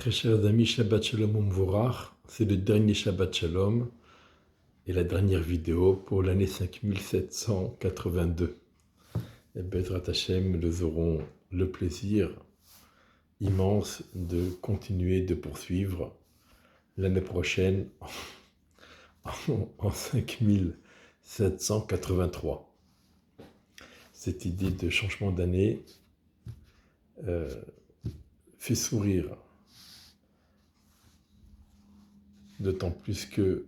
Très chers amis, Shabbat Shalom Umvorach, c'est le dernier Shabbat Shalom et la dernière vidéo pour l'année 5782. Et Bezrat Hashem, nous aurons le plaisir immense de continuer, de poursuivre l'année prochaine en 5783. Cette idée de changement d'année fait sourire. D'autant plus que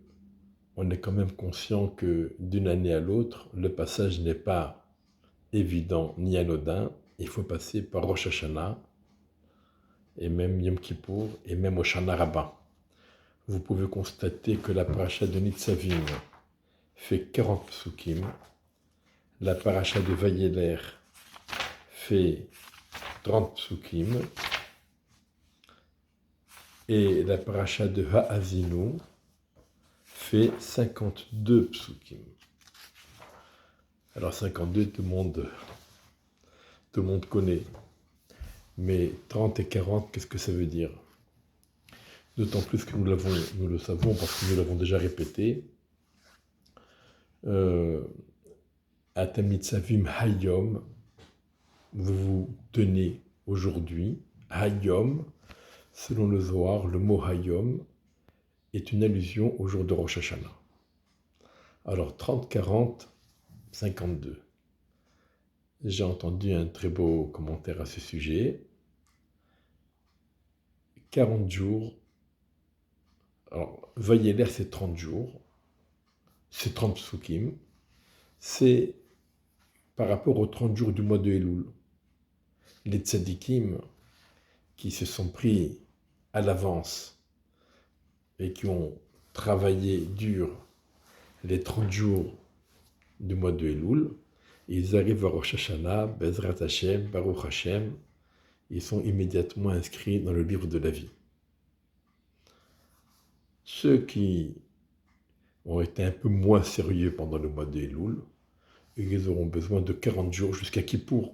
on est quand même conscient que d'une année à l'autre, le passage n'est pas évident ni anodin. Il faut passer par Rosh Hashanah, et même Yom Kippour, et même Hoshana Rabbah. Vous pouvez constater que la paracha de Nitzavim fait 40 psukim, la paracha de Vayeler fait 30 psukim, et la paracha de Ha'azinu fait 52 psukim. Alors 52, tout le monde connaît. Mais 30 et 40, qu'est-ce que ça veut dire? D'autant plus que nous le savons parce que nous l'avons déjà répété. Atam Nitzavim Hayom, vous vous tenez aujourd'hui. Hayom, selon le Zohar, le mot Hayom est une allusion au jour de Rosh Hashanah. Alors 30, 40, 52. J'ai entendu un très beau commentaire à ce sujet. 40 jours. Alors, Vayeler, c'est 30 jours. C'est 30 psukim. C'est par rapport aux 30 jours du mois de Elul. Les tzadikim qui se sont pris à l'avance et qui ont travaillé dur les 30 jours du mois de Elul, ils arrivent à Rosh Hashanah, Bezrat Hashem, Baruch Hashem, ils sont immédiatement inscrits dans le livre de la vie. Ceux qui ont été un peu moins sérieux pendant le mois de Elul, ils auront besoin de 40 jours jusqu'à Kippour,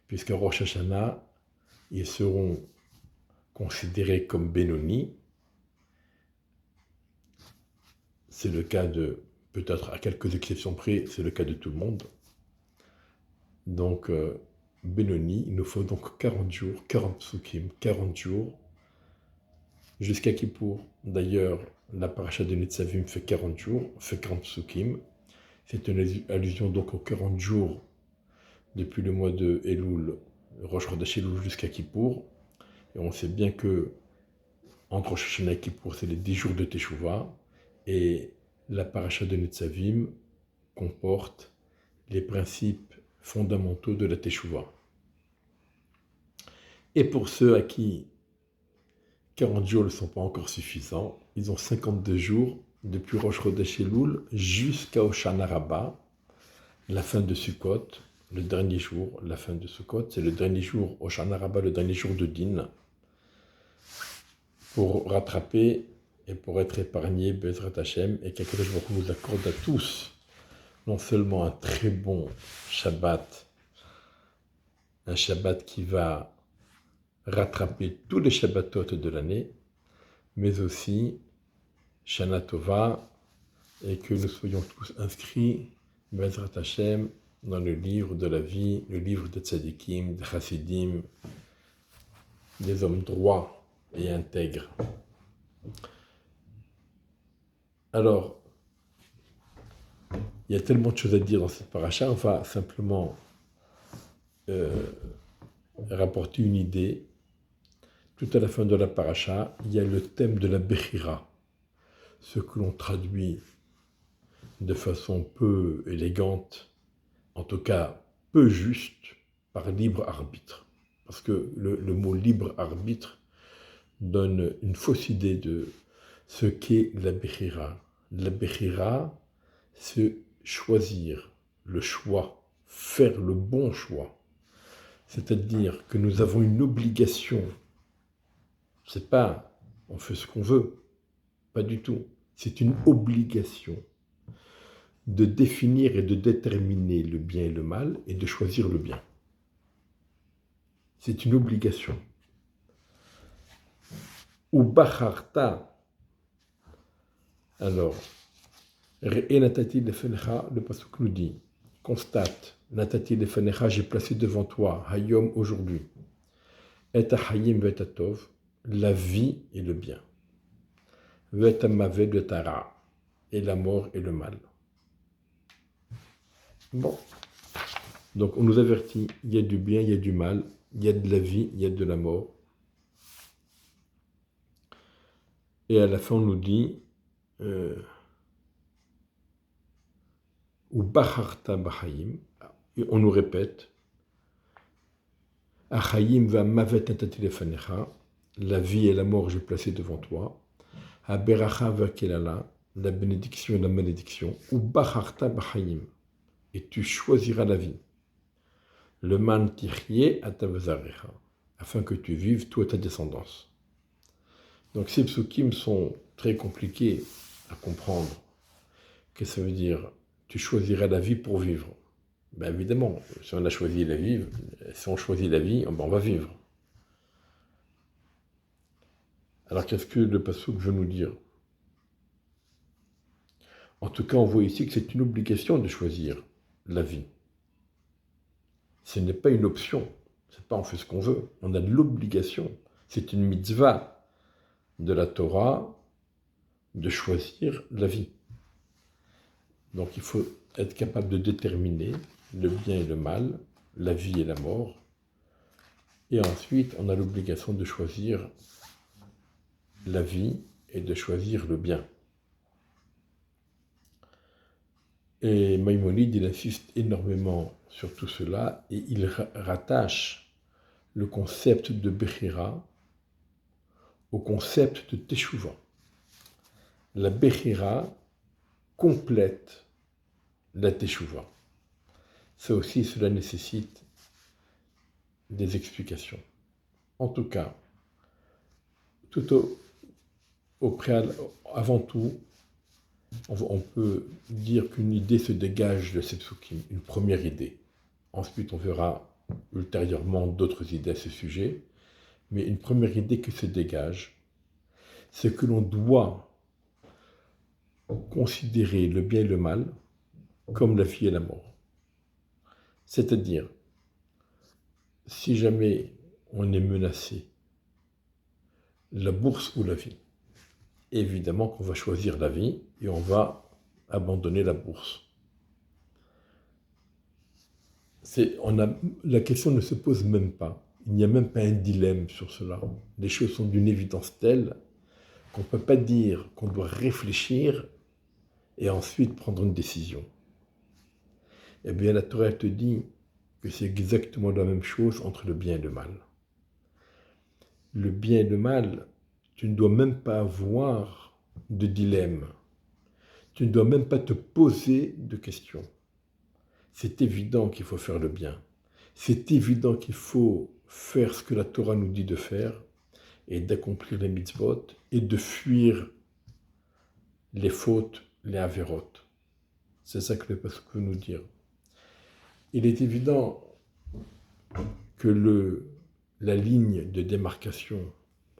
puisqu'à Rosh Hashanah, ils seront considérés comme Benoni. C'est le cas de, peut-être à quelques exceptions près, c'est le cas de tout le monde. Donc, Benoni, il nous faut donc 40 jours, 40 psukim, 40 jours, jusqu'à Kippour. D'ailleurs, la paracha de Nitzavim fait 40 jours, fait 40 psukim. C'est une allusion donc aux 40 jours depuis le mois de Elul, Rosh Chodesh Elul jusqu'à Kippour. Et on sait bien que entre Rosh Hashanah et Kippour, c'est les 10 jours de Teshuvah. Et la paracha de Nitzavim comporte les principes fondamentaux de la Teshuvah. Et pour ceux à qui 40 jours ne sont pas encore suffisants, ils ont 52 jours depuis Rosh Chodesh Elul jusqu'à Hoshana Rabbah, la fin de Sukkot, le dernier jour, la fin de Sukkot, c'est le dernier jour, Hoshana Rabbah, le dernier jour de Din, pour rattraper et pour être épargné, Bezrat Hashem, et qu'Akadosh Baruch Hu nous accorde à tous non seulement un très bon Shabbat, un Shabbat qui va rattraper tous les Shabbatot de l'année, mais aussi Shana Tova, et que nous soyons tous inscrits, Bezrat Hashem, dans le livre de la vie, le livre des tzadikim, des chassidim, des hommes droits et intègres. Alors, il y a tellement de choses à dire dans cette paracha, on va simplement rapporter une idée. Tout à la fin de la paracha, il y a le thème de la Bechira, ce que l'on traduit de façon peu élégante, en tout cas peu juste, par libre arbitre. Parce que le mot libre arbitre donne une fausse idée de ce qu'est la Bechira. La Bechira, c'est choisir, le choix, faire le bon choix. C'est-à-dire que nous avons une obligation. C'est pas on fait ce qu'on veut, pas du tout. C'est une obligation de définir et de déterminer le bien et le mal et de choisir le bien. C'est une obligation. ou bacharta. Alors, Re'e natati lefenecha, le pasuk nous dit, constate, natati lefenecha, j'ai placé devant toi, hayom, aujourd'hui, et hayim vetatov, la vie et le bien, vetamave vetara, et la mort et le mal. Bon, donc on nous avertit, il y a du bien, il y a du mal, il y a de la vie, il y a de la mort. Et à la fin on nous dit, ou bacharta bachayim, et on nous répète, achayim va mavet natati lefanecha, la vie et la mort j'ai placé devant toi, haberacha va kelala, la bénédiction et la malédiction, ou bacharta bachayim, et tu choisiras la vie. Le man tichye atavazarecha, afin que tu vives, toi et ta descendance. Donc ces psukim sont très compliqués à comprendre. Qu'est-ce que ça veut dire? Tu choisiras la vie pour vivre. Ben évidemment, si on a choisi la vie, si on choisit la vie, ben on va vivre. Alors qu'est-ce que le pasuk veut nous dire? En tout cas, on voit ici que c'est une obligation de choisir la vie. Ce n'est pas une option. C'est pas on fait ce qu'on veut. On a l'obligation. C'est une mitzvah de la Torah de choisir la vie. Donc il faut être capable de déterminer le bien et le mal, la vie et la mort. Et ensuite, on a l'obligation de choisir la vie et de choisir le bien. Et Maïmonide, il insiste énormément sur tout cela et il rattache le concept de Bechira au concept de Teshuvah. La Bechira complète la Teshuvah. Ça aussi, cela nécessite des explications. En tout cas, au préalable, avant tout, on peut dire qu'une idée se dégage de ces psukim, une première idée. Ensuite, on verra ultérieurement d'autres idées à ce sujet. Mais une première idée qui se dégage, c'est que l'on doit considérer le bien et le mal comme la vie et la mort. C'est-à-dire, si jamais on est menacé, la bourse ou la vie, évidemment qu'on va choisir la vie et on va abandonner la bourse. La question ne se pose même pas. Il n'y a même pas un dilemme sur cela. Les choses sont d'une évidence telle qu'on ne peut pas dire qu'on doit réfléchir et ensuite prendre une décision. Eh bien, la Torah te dit que c'est exactement la même chose entre le bien et le mal. Le bien et le mal, tu ne dois même pas avoir de dilemme. Tu ne dois même pas te poser de questions. C'est évident qu'il faut faire le bien. C'est évident qu'il faut faire ce que la Torah nous dit de faire et d'accomplir les mitzvot et de fuir les fautes, les avérotes. C'est ça que le pasuk veut nous dire. Il est évident que la ligne de démarcation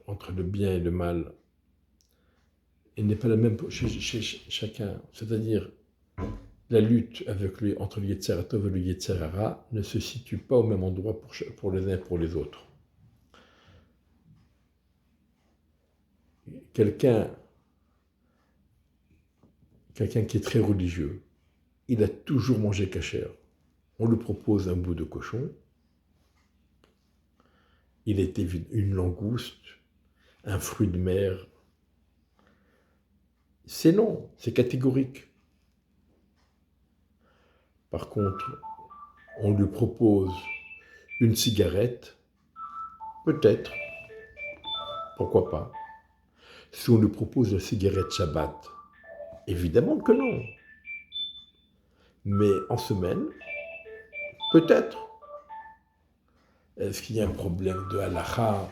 entre le bien et le mal n'est pas la même chez chacun. C'est-à-dire, la lutte entre le Yetzer Tov et le Yetzer Hara ne se situe pas au même endroit pour les uns et pour les autres. Quelqu'un qui est très religieux, il a toujours mangé kasher. On lui propose un bout de cochon, il est une langouste, un fruit de mer. C'est non, c'est catégorique. Par contre, on lui propose une cigarette, peut-être, pourquoi pas. Si on lui propose la cigarette Shabbat, évidemment que non. Mais en semaine, peut-être. Est-ce qu'il y a un problème de halakha,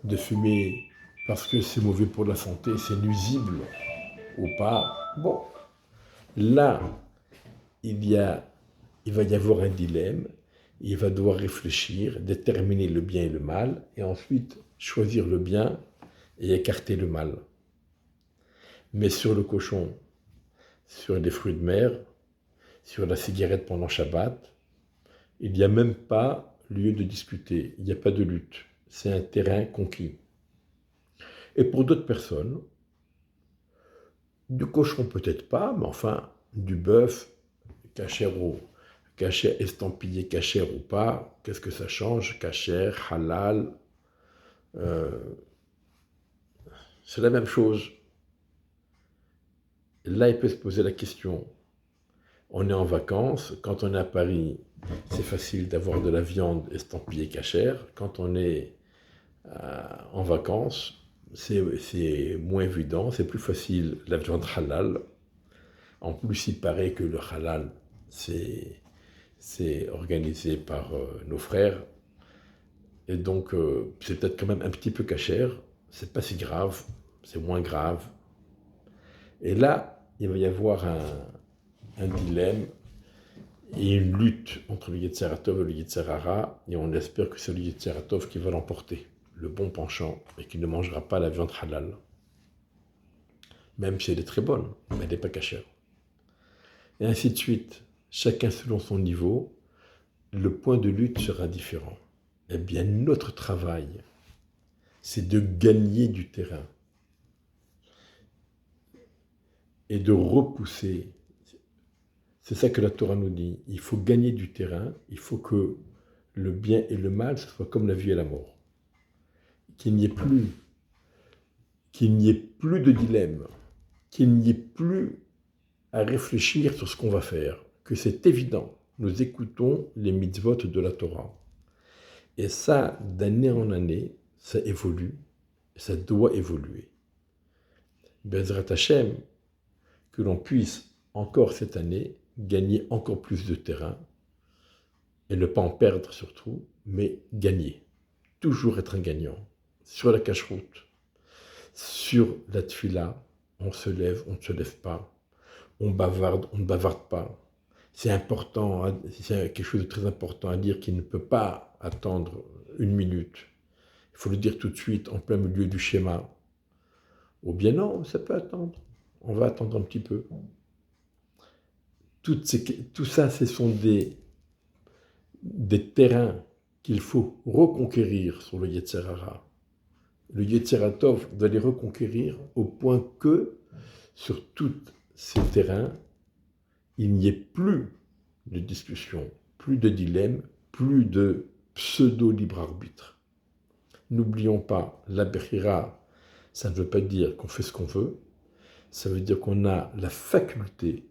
de fumer parce que c'est mauvais pour la santé, c'est nuisible ou pas? Bon, là, il va y avoir un dilemme, il va devoir réfléchir, déterminer le bien et le mal, et ensuite choisir le bien et écarter le mal. Mais sur le cochon, sur les fruits de mer, sur la cigarette pendant Shabbat, il n'y a même pas lieu de discuter, il n'y a pas de lutte. C'est un terrain conquis. Et pour d'autres personnes, du cochon peut-être pas, mais enfin, du bœuf, cachère estampillé cachère ou pas, qu'est-ce que ça change? Cachère, halal, c'est la même chose. Là, il peut se poser la question. On est en vacances, quand on est à Paris, c'est facile d'avoir de la viande estampillée cachère. Quand on est en vacances, c'est moins évident, c'est plus facile la viande halal. En plus, il paraît que le halal, c'est organisé par nos frères. Et donc, c'est peut-être quand même un petit peu cachère. C'est pas si grave, c'est moins grave. Et là, il va y avoir un dilemme et une lutte entre le Yetzer Tov et le Yetzer Hara, et on espère que c'est le Yetzer Tov qui va l'emporter, le bon penchant, et qui ne mangera pas la viande halal. Même si elle est très bonne, mais elle n'est pas cachère. Et ainsi de suite, chacun selon son niveau, le point de lutte sera différent. Eh bien, notre travail, c'est de gagner du terrain et de repousser. C'est ça que la Torah nous dit. Il faut gagner du terrain, il faut que le bien et le mal, ce soit comme la vie et la mort. Qu'il n'y ait plus de dilemme, qu'il n'y ait plus à réfléchir sur ce qu'on va faire, que c'est évident. Nous écoutons les mitzvot de la Torah. Et ça, d'année en année, ça évolue, ça doit évoluer. Bezrat Hashem, que l'on puisse encore cette année gagner encore plus de terrain, et ne pas en perdre surtout, mais gagner. Toujours être un gagnant. Sur la cache-route, sur la tfila, on se lève, on ne se lève pas, on bavarde, on ne bavarde pas. C'est important, c'est quelque chose de très important à dire qui ne peut pas attendre une minute. Il faut le dire tout de suite, en plein milieu du schéma. Ou bien non, ça peut attendre. On va attendre un petit peu. Tout ça, ce sont des terrains qu'il faut reconquérir sur le Yetzer Hara. Le Yetzer Tov doit les reconquérir au point que, sur tous ces terrains, il n'y ait plus de discussion, plus de dilemme, plus de pseudo-libre arbitre. N'oublions pas, la Bechira, ça ne veut pas dire qu'on fait ce qu'on veut, ça veut dire qu'on a la faculté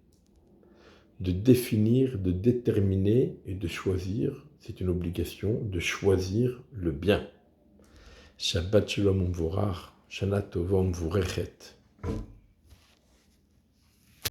de définir, de déterminer et de choisir, c'est une obligation, de choisir le bien. Shabbat Shalom Umvorach, Shana Tova Umvorechet.